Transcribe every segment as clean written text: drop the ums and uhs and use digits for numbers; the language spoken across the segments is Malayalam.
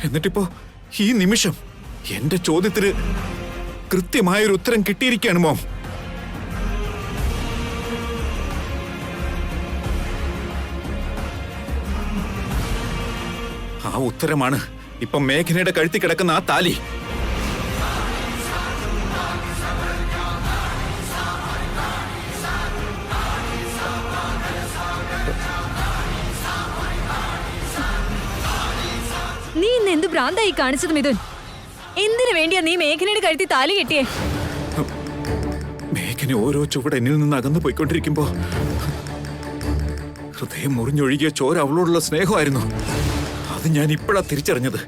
എന്നിട്ടിപ്പോ ഈ നിമിഷം എന്റെ ചോദ്യത്തിന് കൃത്യമായൊരു ഉത്തരം കിട്ടിയിരിക്കുകയാണ് മോം. ആ ഉത്തരമാണ് ഇപ്പൊ മേഘനയുടെ കഴുത്തി കിടക്കുന്ന ആ താലി. നീ ഇന്ന് എന്ത് ഭ്രാന്തായി കാണിച്ചത് മിഥുൻ? എന്തിനു വേണ്ടിയാ നീ മേഘനയുടെ കഴുത്തി താലി കെട്ടിയേ? മേഘന ഓരോ ചുവട് എന്നിൽ നിന്ന് അകന്നു പോയിക്കൊണ്ടിരിക്കുമ്പോ ഹൃദയം മുറിഞ്ഞൊഴുകിയ ചോര അവളോടുള്ള സ്നേഹമായിരുന്നു. അത് ഞാൻ ഇപ്പോഴാ തിരിച്ചറിഞ്ഞത്.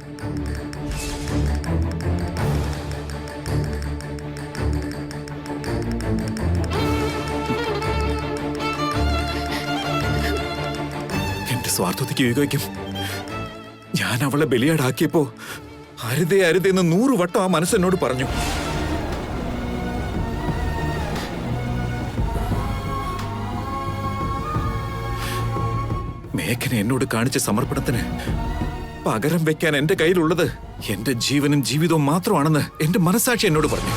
എന്റെ സ്വാർത്ഥതയ്ക്ക് ഈഗോയ്ക്കും ഞാൻ അവളെ ബലിയാടാക്കിയപ്പോ അരുതേ അരുതെന്ന് 100 വട്ടം ആ മനസ്സെന്നോട് പറഞ്ഞു. മേഘന എന്നോട് കാണിച്ച സമർപ്പണത്തിന് പകരം വെക്കാൻ എന്റെ കയ്യിലുള്ളത് എന്റെ ജീവനും ജീവിതവും മാത്രമാണെന്ന് എന്റെ മനസ്സാക്ഷി എന്നോട് പറഞ്ഞു.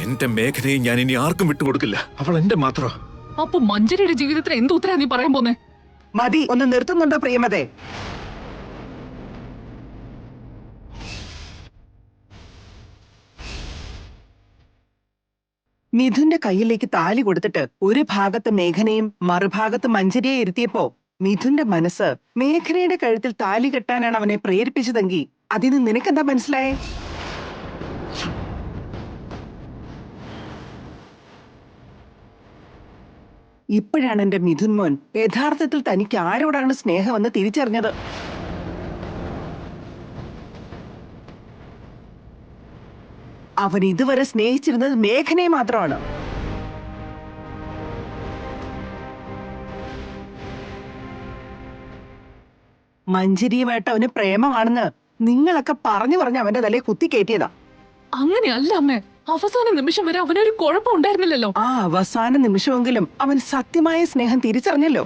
എന്റെ മേഘനയെ ഞാൻ ഇനി ആർക്കും വിട്ടുകൊടുക്കില്ല. അവൾ എന്റെ മാത്രം. അപ്പൊ മഞ്ജരിയുടെ ജീവിതത്തിൽ എന്ത് ഉത്തരാ നീ പറയാൻ പോന്നെ? മതി, ഒന്ന് നിർത്തുന്നുണ്ടോ പ്രിയമതേ? മിഥുന്റെ കയ്യിലേക്ക് താലി കൊടുത്തിട്ട് ഒരു ഭാഗത്ത് മേഘനയും മറുഭാഗത്ത് മഞ്ജരിയെ ഇരുത്തിയപ്പോ മിഥുന്റെ മനസ്സ് മേഘനയുടെ കഴുത്തിൽ താലി കെട്ടാനാണ് അവനെ പ്രേരിപ്പിച്ചതെങ്കിൽ അതിന് നിനക്കെന്താ മനസ്സിലായേ? ഇപ്പോഴാണ് എന്റെ മിഥുൻ മോൻ യഥാർത്ഥത്തിൽ തനിക്ക് ആരോടാണ് സ്നേഹമെന്ന് തിരിച്ചറിഞ്ഞത്. അവൻ ഇതുവരെ സ്നേഹിച്ചിരുന്നത് മേഘനയെ മാത്രമാണ്. മഞ്ജരിയുമായിട്ട് അവന് പ്രേമമാണെന്ന് നിങ്ങളൊക്കെ പറഞ്ഞു പറഞ്ഞ് അവന്റെ തലയെ കുത്തിക്കയറ്റിയതാ. അങ്ങനെയല്ല അമ്മേ, അവസാന നിമിഷം വരെ അവനൊരു കുഴപ്പം ഉണ്ടായിരുന്നില്ലല്ലോ. ആ അവസാന നിമിഷമെങ്കിലും അവൻ സത്യമായ സ്നേഹം തിരിച്ചറിഞ്ഞല്ലോ.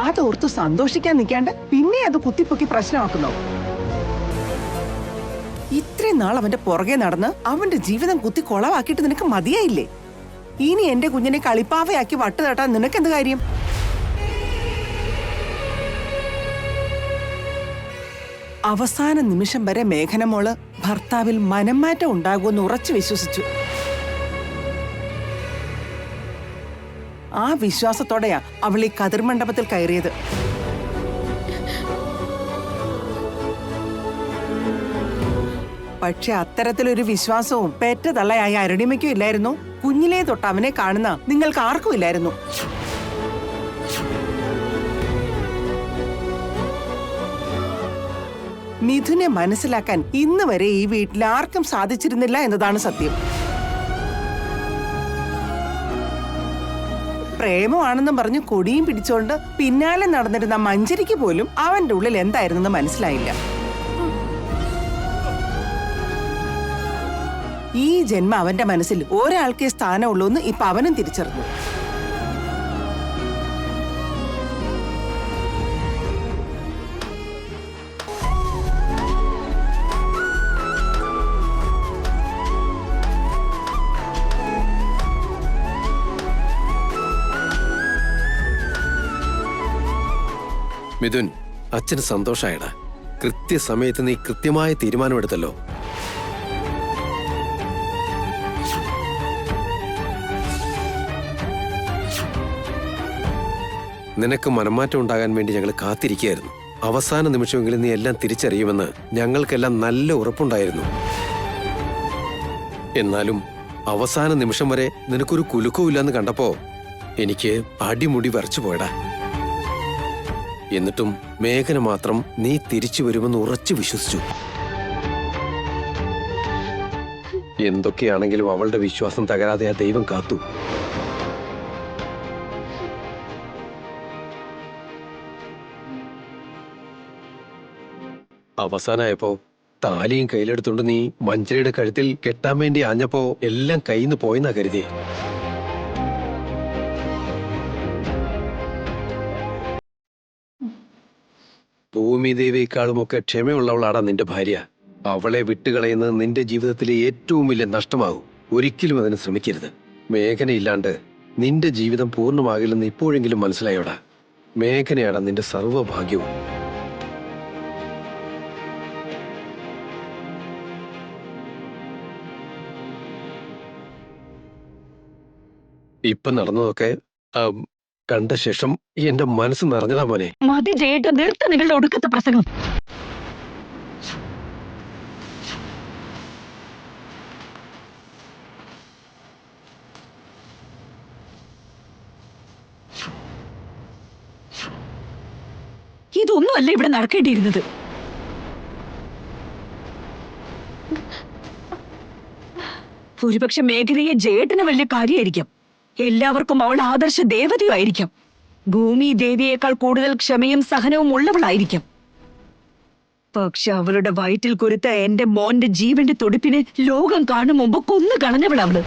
അതോർത്ത് സന്തോഷിക്കാൻ നിൽക്കാണ്ട് പിന്നെ അത് കുത്തിപ്പൊക്കി പ്രശ്നമാക്കുന്നു. ഇത്രയും നാൾ അവന്റെ പുറകെ നടന്ന് അവന്റെ ജീവിതം കുത്തി കൊളവാക്കിയിട്ട് നിനക്ക് മതിയായില്ലേ? ഇനി എന്റെ കുഞ്ഞിനെ കളിപ്പാവയാക്കി വട്ട് തട്ടാൻ നിനക്കെന്ത് കാര്യം? അവസാന നിമിഷം വരെ മേഘനമോള് ഭർത്താവിൽ മനംമാറ്റം ഉണ്ടാകുമെന്ന് ഉറച്ചു വിശ്വസിച്ചു. ആ വിശ്വാസത്തോടെയാ അവൾ ഈ കതിർമണ്ഡപത്തിൽ കയറിയത്. പക്ഷെ അത്തരത്തിലൊരു വിശ്വാസവും പെറ്റ തള്ളയായ അരുണിമയ്ക്കും ഇല്ലായിരുന്നു. കുഞ്ഞിലേ തൊട്ട് അവനെ കാണുന്ന നിങ്ങൾക്ക് ആർക്കും ഇല്ലായിരുന്നു. മിഥുനെ മനസ്സിലാക്കാൻ ഇന്ന് വരെ ഈ വീട്ടിൽ ആർക്കും സാധിച്ചിരുന്നില്ല എന്നതാണ് സത്യം. പ്രേമമാണെന്നും പറഞ്ഞ് കൊടിയും പിടിച്ചോണ്ട് പിന്നാലെ നടന്നിരുന്ന മഞ്ജരിക്ക് പോലും അവന്റെ ഉള്ളിൽ എന്തായിരുന്നെന്ന് മനസ്സിലായില്ല. ഈ ജന്മ അവന്റെ മനസ്സിൽ ഒരാൾക്കേ സ്ഥാനമുള്ളൂ എന്ന് ഇപ്പൊ അവനും തിരിച്ചറിഞ്ഞു. മിഥുൻ, അച്ഛന് സന്തോഷായടാ. കൃത്യസമയത്ത് നീ കൃത്യമായ തീരുമാനമെടുത്തല്ലോ. നിനക്ക് മനംമാറ്റം ഉണ്ടാകാൻ വേണ്ടി ഞങ്ങൾ കാത്തിരിക്കുകയായിരുന്നു. അവസാന നിമിഷമെങ്കിലും നീ എല്ലാം തിരിച്ചറിയുമെന്ന് ഞങ്ങൾക്കെല്ലാം നല്ല ഉറപ്പുണ്ടായിരുന്നു. എന്നാലും അവസാന നിമിഷം വരെ നിനക്കൊരു കുലുക്കവുമില്ലെന്ന് കണ്ടപ്പോ എനിക്ക് അടിമുടി വരച്ചു പോയടാ. എന്നിട്ടും മേഘന മാത്രം നീ തിരിച്ചു വരുമെന്ന് ഉറച്ചു വിശ്വസിച്ചു. എന്തൊക്കെയാണെങ്കിലും അവളുടെ വിശ്വാസം തകരാതെ ആ ദൈവം കാത്തു. അവസാനായപ്പോ താലിയും കയ്യിലെടുത്തോണ്ട് നീ മഞ്ജരിയുടെ കഴുത്തിൽ കെട്ടാൻ വേണ്ടി ആഞ്ഞപ്പോ എല്ലാം കയ്യിന്ന് പോയെന്നാ കരുതി. ഭൂമിദേവിയെക്കാളുമൊക്കെ ക്ഷമയുള്ളവളാടാ നിന്റെ ഭാര്യ. അവളെ വിട്ടുകളയുന്നത് നിന്റെ ജീവിതത്തിലെ ഏറ്റവും വലിയ നഷ്ടമാകും. ഒരിക്കലും അതിന് ശ്രമിക്കരുത്. മേഘനയില്ലാണ്ട് നിന്റെ ജീവിതം പൂർണ്ണമാകില്ലെന്ന് ഇപ്പോഴെങ്കിലും മനസ്സിലായോടാ. മേഘനയാടാ നിന്റെ സർവ്വഭാഗ്യവും. ഇപ്പൊ നടന്നതൊക്കെ കണ്ട ശേഷം എന്റെ മനസ്സ് നിറഞ്ഞതാ മോനെ. മതി ജയേട്ട, നിർത്ത നിങ്ങളുടെ ഒടുക്കത്തെ പ്രസംഗം. ഇതൊന്നുമല്ല ഇവിടെ നടക്കേണ്ടിയിരുന്നത്. ഒരുപക്ഷെ മേഖലയെ ജയേട്ടന് വലിയ കാര്യമായിരിക്കാം. എല്ലാവർക്കും അവൾ ആദർശ ദേവതയായിരിക്കാം. ഭൂമി ദേവിയേക്കാൾ കൂടുതൽ ക്ഷമയും സഹനവും ഉള്ളവളായിരിക്കാം. പക്ഷെ അവളുടെ വയറ്റിൽ കുരുത്ത എന്റെ മോന്റെ ജീവന്റെ തുടിപ്പിന് ലോകം കാണും മുമ്പ് കൊന്നു കളഞ്ഞവളവള്.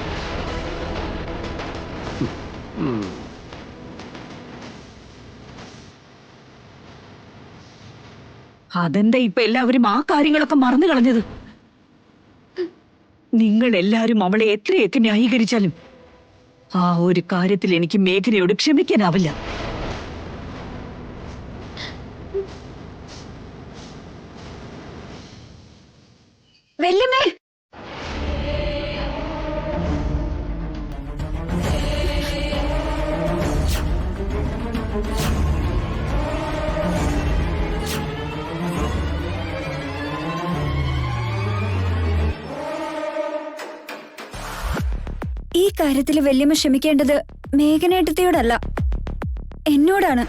അതെന്താ ഇപ്പൊ എല്ലാവരും ആ കാര്യങ്ങളൊക്കെ മറന്നു കളഞ്ഞത്? നിങ്ങൾ എല്ലാരും അവളെ എത്രയൊക്കെ ന്യായീകരിച്ചാലും ആ ഒരു കാര്യത്തിൽ എനിക്ക് മേഘനയോട് ക്ഷമിക്കാനാവില്ല. വല്യമ്മേ, ഈ കാര്യത്തിൽ വല്യമ്മ ക്ഷമിക്കേണ്ടത് മേഘനേട്ടത്തിയോടല്ല, എന്നോടാണ്.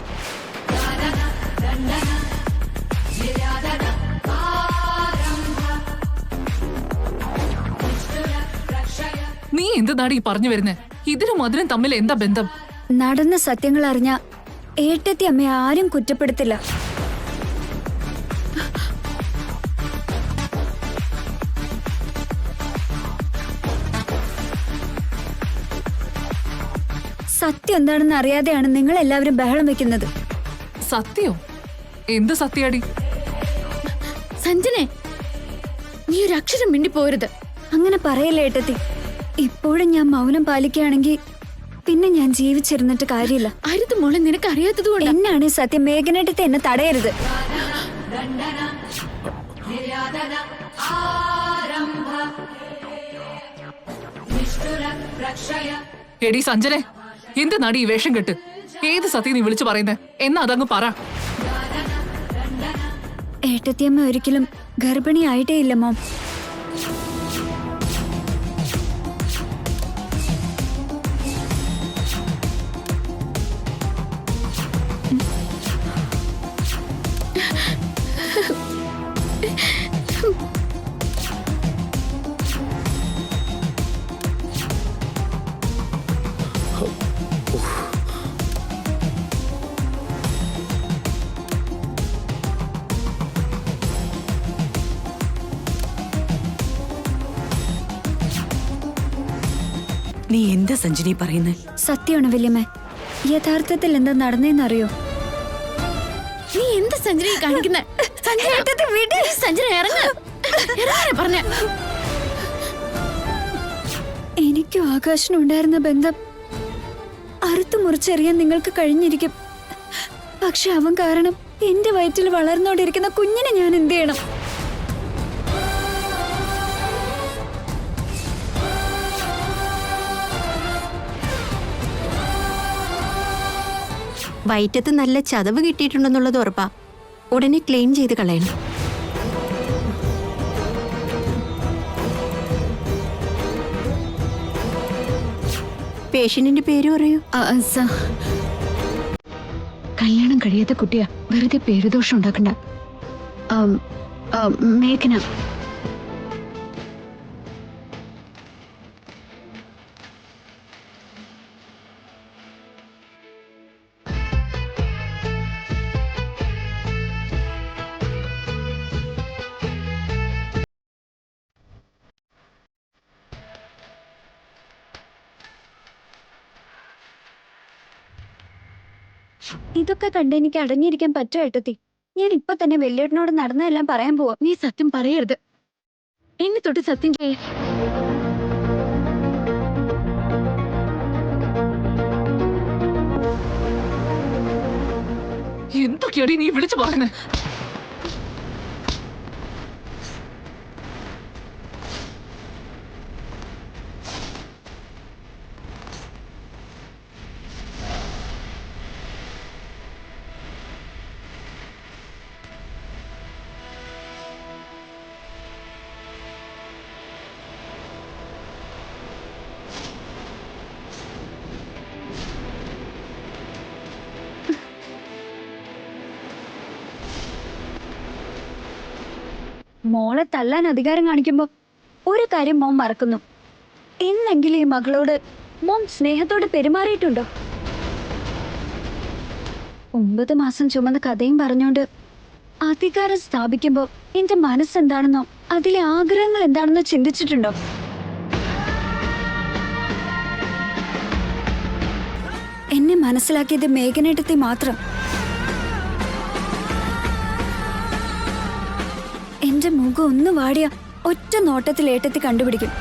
നീ എന്താണ് ഈ പറഞ്ഞു വരുന്നേ? ഇതിനും അതിനും തമ്മിൽ എന്താ ബന്ധം? നടന്ന സത്യങ്ങൾ അറിഞ്ഞ ഏട്ടത്തി അമ്മയെ ആരും കുറ്റപ്പെടുത്തില്ല. സത്യം എന്താണെന്ന് അറിയാതെയാണ് നിങ്ങൾ എല്ലാവരും ബഹളം വെക്കുന്നത്. സത്യോ? എന്ത് സത്യാടി? സഞ്ജനെ, നീ ഒരു അക്ഷരം മിണ്ടിപ്പോരുത്. അങ്ങനെ പറയല്ലേ ഏട്ടത്തി. ഇപ്പോഴും ഞാൻ മൗനം പാലിക്കുകയാണെങ്കിൽ പിന്നെ ഞാൻ ജീവിച്ചിരുന്നിട്ട് കാര്യമില്ല. അരുത് മോളെ, നിനക്ക് അറിയാത്തതുകൊണ്ട്. എന്നാണ് സത്യം. മേഘനേട്ടത്തെ എന്നെ തടയരുത്. എടി സഞ്ജനെ, എന്ത് നടി ഈ വേഷം കെട്ട്? ഏത് സത്യം നീ വിളിച്ചു പറയുന്നേ? എന്നാ അതങ്ങ് പറ. ഏട്ടത്തിയമ്മ ഒരിക്കലും ഗർഭിണിയായിട്ടേ ഇല്ല മോം. നീ എന്താ സഞ്ജനി പറയുന്നേ? സത്യമാണ് വല്യമ്മ. യഥാർത്ഥത്തിൽ എന്താ നടന്നേന്നറിയോ? നീ എന്ത് സഞ്ജന കാണിക്കുന്ന? എനിക്കും ആകാശനും ഉണ്ടായിരുന്ന ബന്ധം അറുത്തു മുറിച്ചറിയാൻ നിങ്ങൾക്ക് കഴിഞ്ഞിരിക്കും. പക്ഷെ അവൻ കാരണം എന്റെ വയറ്റിൽ വളർന്നുകൊണ്ടിരിക്കുന്ന കുഞ്ഞിനെ ഞാൻ എന്ത് ചെയ്യണം? വയറ്റത്ത് നല്ല ചതവ് കിട്ടിയിട്ടുണ്ടെന്നുള്ളത് ഉറപ്പാ. ഉടനെ ക്ലെയിം ചെയ്ത് കളയണം. പേഷ്യന്റിന്റെ പേര് പറയൂ. കല്യാണം കഴിയാത്ത കുട്ടിയാ, വെറുതെ പേരുദോഷം ഉണ്ടാക്കണ്ട. മേഘന. ഇതൊക്കെ കണ്ട് എനിക്ക് അടങ്ങിയിരിക്കാൻ പറ്റുമോ ഏട്ടത്തി? ഞാൻ ഇപ്പൊ തന്നെ വലിയേട്ടനോട് നടന്നതെല്ലാം പറയാൻ പോവാ. നീ സത്യം പറയരുത്. എന്നെ തൊട്ട് സത്യം ചെയ്യ. എന്തൊക്കെയാണ് നീ വിളിച്ചു പറയുന്നത്? മോളെ തല്ലാൻ അധികാരം കാണിക്കുമ്പോ ഒരു കാര്യം മോൻ മറക്കുന്നു. എന്നെങ്കിലും ഈ മകളോട് മോൻ സ്നേഹത്തോടെ പെരുമാറിയിട്ടുണ്ടോ? 9 മാസം ചുമന്ന കഥയും പറഞ്ഞോണ്ട് അധികാരം സ്ഥാപിക്കുമ്പോ എന്റെ മനസ്സെന്താണെന്നോ അതിലെ ആഗ്രഹങ്ങൾ എന്താണെന്നോ ചിന്തിച്ചിട്ടുണ്ടോ? എന്നെ മനസ്സിലാക്കിയത് മേഘനേട്ടത്തെ മാത്രം. എന്റെ മുഖം ഒന്ന് വാടിയ ഒറ്റ നോട്ടത്തിൽ ഏട്ടത്തി കണ്ടുപിടിക്കും.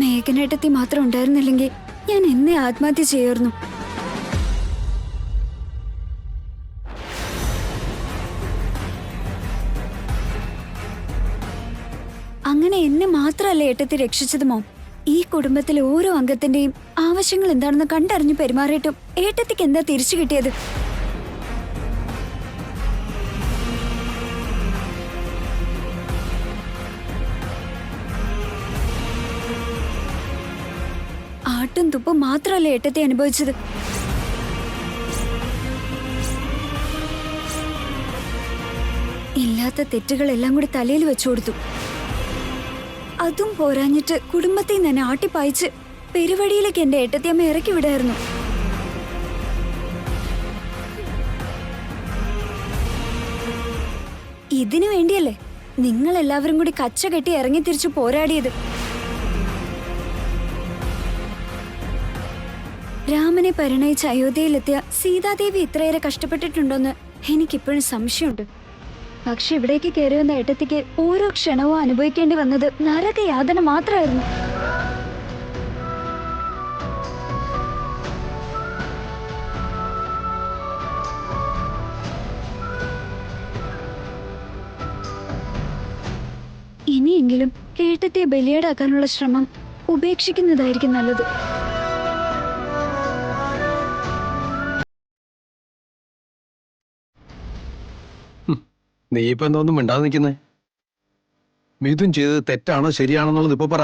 മേഘനേട്ടത്തി മാത്രം ഉണ്ടായിരുന്നില്ലെങ്കിൽ ഞാൻ എന്നെ ആത്മഹത്യ ചെയ്യായിരുന്നു. അങ്ങനെ എന്നെ മാത്രമല്ല ഏട്ടത്തി രക്ഷിച്ചത് മോം. ഈ കുടുംബത്തിലെ ഓരോ അംഗത്തിന്റെയും ആവശ്യങ്ങൾ എന്താണെന്ന് കണ്ടറിഞ്ഞു പെരുമാറിയിട്ടും ഏട്ടത്തിക്ക് എന്താ തിരിച്ചു കിട്ടിയത്? ആട്ടും തുപ്പും മാത്രമല്ല ഏട്ടത്തെ അനുഭവിച്ചത്. ഇല്ലാത്ത തെറ്റുകളെല്ലാം കൂടി തലയിൽ വെച്ചു കൊടുത്തു. അതും പോരാഞ്ഞിട്ട് കുടുംബത്തിൽ തന്നെ ആട്ടിപ്പായിച്ച് പെരുവഴിയിലേക്ക് എന്റെ ഏട്ടത്തിയമ്മ ഇറക്കി വിടായിരുന്നു. ഇതിനു വേണ്ടിയല്ലേ നിങ്ങൾ എല്ലാവരും കൂടി കച്ച കെട്ടി ഇറങ്ങി തിരിച്ചു പോരാടിയത്? രാമനെ പരിണയിച്ച് അയോധ്യയിലെത്തിയ സീതാദേവി ഇത്രയേറെ കഷ്ടപ്പെട്ടിട്ടുണ്ടോന്ന് എനിക്കിപ്പോഴും സംശയമുണ്ട്. പക്ഷെ ഇവിടേക്ക് കയറി വന്ന ഏട്ടത്തിക്ക് ഓരോ ക്ഷണവും അനുഭവിക്കേണ്ടി വന്നത് നരകയാതന മാത്രമായിരുന്നു. ഇനിയെങ്കിലും ഏട്ടത്തെ ബലിയാടാക്കാനുള്ള ശ്രമം ഉപേക്ഷിക്കുന്നതായിരിക്കും നല്ലത്. നീ ഇപ്പൊ എന്തോന്നും മിണ്ടാതെ നിൽക്കുന്നേ? മിഥുൻ ചെയ്തത് തെറ്റാണോ ശരിയാണോ എന്നുള്ളത് ഇപ്പൊ പറ.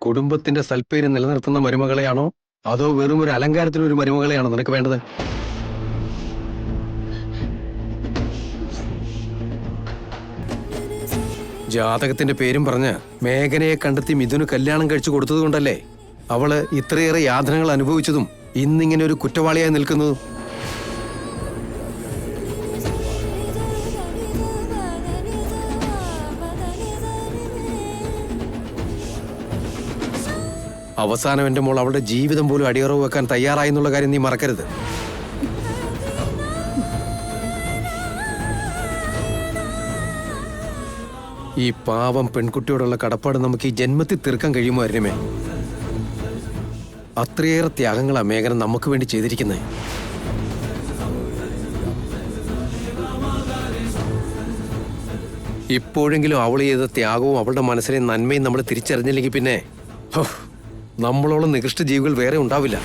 കുടുംബത്തിന്റെ സൽപ്പേര് നിലനിർത്തുന്ന മരുമകളെയാണോ അതോ വെറും ഒരു അലങ്കാരത്തിനൊരു മരുമകളെയാണോ നിനക്ക് വേണ്ടത്? ജാതകത്തിന്റെ പേരും പറഞ്ഞ് മേഘനയെ കണ്ടെത്തി മിഥുന് കല്യാണം കഴിച്ചു കൊടുത്തത് കൊണ്ടല്ലേ അവള് ഇത്രയേറെ യാതനകൾ അനുഭവിച്ചതും ഇന്നിങ്ങനെ ഒരു കുറ്റവാളിയായി നിൽക്കുന്നതും. അവസാനം എന്റെ മോൾ അവളുടെ ജീവിതം പോലും അടിയറവ് വെക്കാൻ തയ്യാറായി എന്നുള്ള കാര്യം നീ മറക്കരുത്. ഈ പാവം പെൺകുട്ടിയോടുള്ള കടപ്പാട് നമുക്ക് ഈ ജന്മത്തിൽ തീർക്കാൻ കഴിയുമോ അരുമേ? അത്രയേറെ ത്യാഗങ്ങളാ മേഘന നമുക്ക് വേണ്ടി ചെയ്തിരിക്കുന്നത്. ഇപ്പോഴെങ്കിലും അവൾ ചെയ്ത ത്യാഗവും അവളുടെ മനസ്സിലെ നന്മയും നമ്മൾ തിരിച്ചറിഞ്ഞില്ലെങ്കിൽ പിന്നെ നമ്മളോളം നികൃഷ്ട ജീവികൾ വേറെ ഉണ്ടാവില്ല.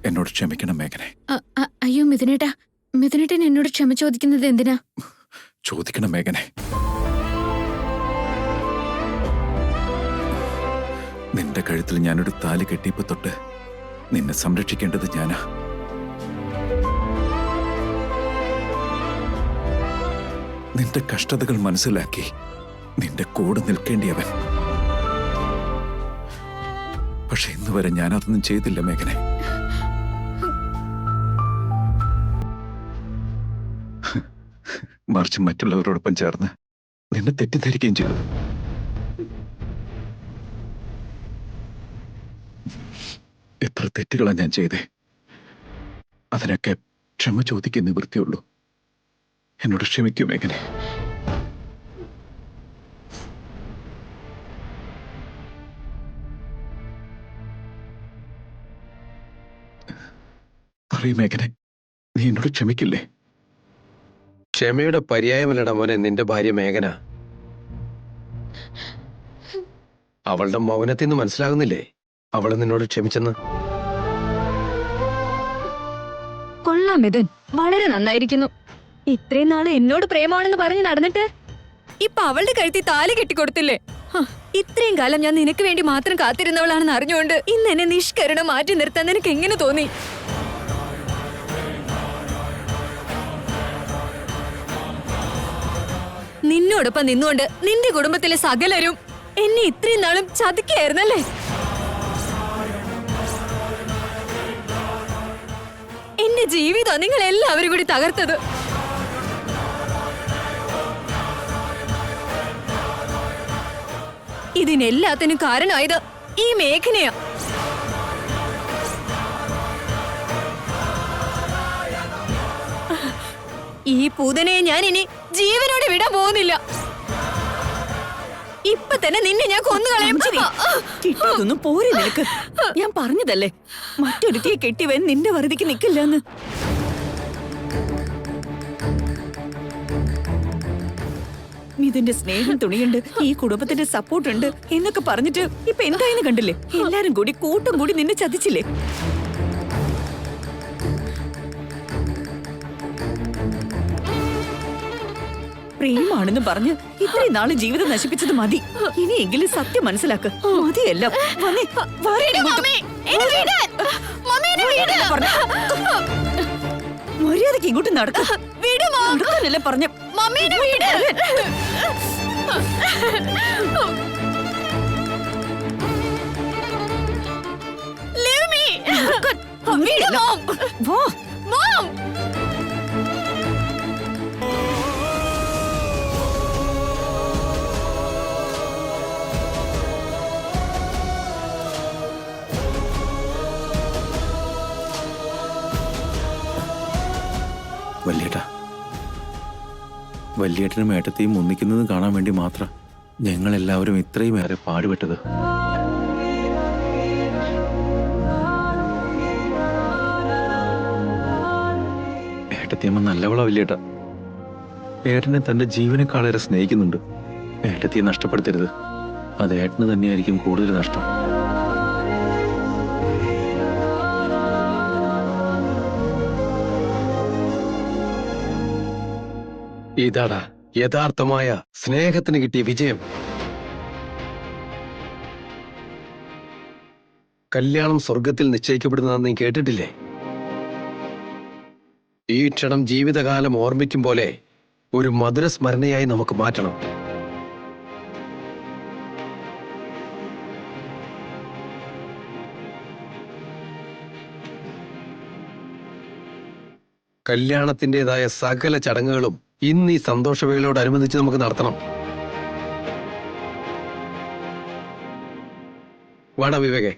എന്നോട് ക്ഷമിക്കണം മേഘനെ. അയ്യോ മിഥുനേട്ടൻ എന്നോട് ക്ഷമ ചോദിക്കുന്നത് എന്തിനാ? ചോദിക്കണം മേഘനെ. നിന്റെ കഴുത്തിൽ ഞാനൊരു താലി കെട്ടിയപ്പോ തൊട്ട് നിന്നെ സംരക്ഷിക്കേണ്ടത് ഞാനാ. നിന്റെ കഷ്ടതകൾ മനസ്സിലാക്കി നിന്റെ കൂടെ നിൽക്കേണ്ടിയവൻ. പക്ഷെ ഇന്ന് വരെ ഞാനതൊന്നും ചെയ്തില്ല മേഘനെ. മറിച്ച് മറ്റുള്ളവരോടൊപ്പം ചേർന്ന് നിന്നെ തെറ്റിദ്ധരിക്കുകയും ചെയ്തു. എത്ര തെറ്റുകളാ ഞാൻ ചെയ്തേ. അതിനൊക്കെ ക്ഷമ ചോദിക്കുന്ന നിവൃത്തിയുള്ളൂ. എന്നോട് ക്ഷമിക്കും മേഘനെ. പറയൂ മേഘനെ, നീ എന്നോട് ക്ഷമിക്കില്ലേ? ക്ഷമയുടെ പര്യായമല്ലട മോനെ നിന്റെ ഭാര്യ മേഘന. അവളുടെ മൗനത്തിൽ നിന്ന് മനസ്സിലാകുന്നില്ലേ അവള് നിന്നോട് ക്ഷമിച്ചെന്ന്? കൊള്ളാം മിഥുൻ, വളരെ നന്നായിരിക്കുന്നു. ഇത്രയും നാള് എന്നോട് പ്രേമാണെന്ന് പറഞ്ഞ് നടന്നിട്ട് ഇപ്പൊ അവളുടെ കഴുത്തി താലി കെട്ടിക്കൊടുത്തില്ലേ? ഹ, ഇത്രയും കാലം ഞാൻ നിനക്ക് വേണ്ടി മാത്രം കാത്തിരുന്നവളാണെന്ന് അറിഞ്ഞുകൊണ്ട് ഇന്ന് എന്നെ നിഷ്കരണം മാറ്റി നിർത്താൻ നിനക്ക് എങ്ങനെ തോന്നി? നിന്നോടൊപ്പം നിന്നുകൊണ്ട് നിന്റെ കുടുംബത്തിലെ സകലരും എന്നെ ഇത്രയും നാളും ചതിക്കായിരുന്നല്ലേ? എന്റെ ജീവിതം നിങ്ങൾ എല്ലാവരും കൂടി തകർത്തത്. ഇതിനെല്ലാത്തിനും കാരണമായത് ഈ മേഘനയാ. ഈ പൂതനയെ ഞാൻ ഇനി ജീവനോടെ വിടാൻ പോകുന്നില്ല. ഇപ്പൊ തന്നെ നിന്നെ ഞാൻ കൊന്നുകളയും. കിട്ടിയതൊന്നും പോരെ നിനക്ക്. ഞാൻ പറഞ്ഞതല്ലേ മറ്റൊരുത്തിയെ കെട്ടിവൻ നിന്റെ വെറുതിക്ക് നിക്കില്ലെന്ന്. മിഥുന്റെ സ്നേഹം തുണിയുണ്ട്, ഈ കുടുംബത്തിന്റെ സപ്പോർട്ട് ഉണ്ട് എന്നൊക്കെ പറഞ്ഞിട്ട് ഇപ്പൊ എന്തായെന്ന് കണ്ടില്ലേ? എല്ലാരും കൂടി കൂട്ടം കൂടി നിന്നെ ചതിച്ചില്ലേ? പ്രേമാണെന്ന് പറഞ്ഞ് ഇത്രയും നാള് ജീവിതം നശിപ്പിച്ചത് മതി. ഇനിയെങ്കിലും സത്യം മനസ്സിലാക്ക്. മതിയല്ല മര്യാദക്ക് ഇങ്ങോട്ട് നടക്കാനല്ലേ പറഞ്ഞ. വല്യേട്ടാ, വല്യേട്ടനും ഏട്ടത്തെയും ഒന്നിക്കുന്നതും കാണാൻ വേണ്ടി മാത്രം ഞങ്ങൾ എല്ലാവരും ഇത്രയും ഏറെ പാടുപെട്ടത്. ഏട്ടത്തിയമ്മ നല്ലവളാ വല്യേട്ടാ. ഏട്ടനെ തന്റെ ജീവനേക്കാളേറെ സ്നേഹിക്കുന്നുണ്ട്. ഏട്ടത്തിയെ നഷ്ടപ്പെടുത്തരുത്. അത് ഏട്ടന് തന്നെയായിരിക്കും കൂടുതൽ നഷ്ടം. ഇതാടാ യഥാർത്ഥമായ സ്നേഹത്തിന് കിട്ടിയ വിജയം. കല്യാണം സ്വർഗത്തിൽ നിശ്ചയിക്കപ്പെടുന്നതെന്ന് നീ കേട്ടിട്ടില്ലേ? ഈ ക്ഷണം ജീവിതകാലം ഓർമ്മിക്കും പോലെ ഒരു മധുര സ്മരണയായി നമുക്ക് മാറ്റണം. കല്യാണത്തിൻ്റെതായ സകല ചടങ്ങുകളും ഇന്ന് ഈ സന്തോഷവേളയോടനുബന്ധിച്ച് നമുക്ക് നടത്തണം. വാടാ വിവേകേ.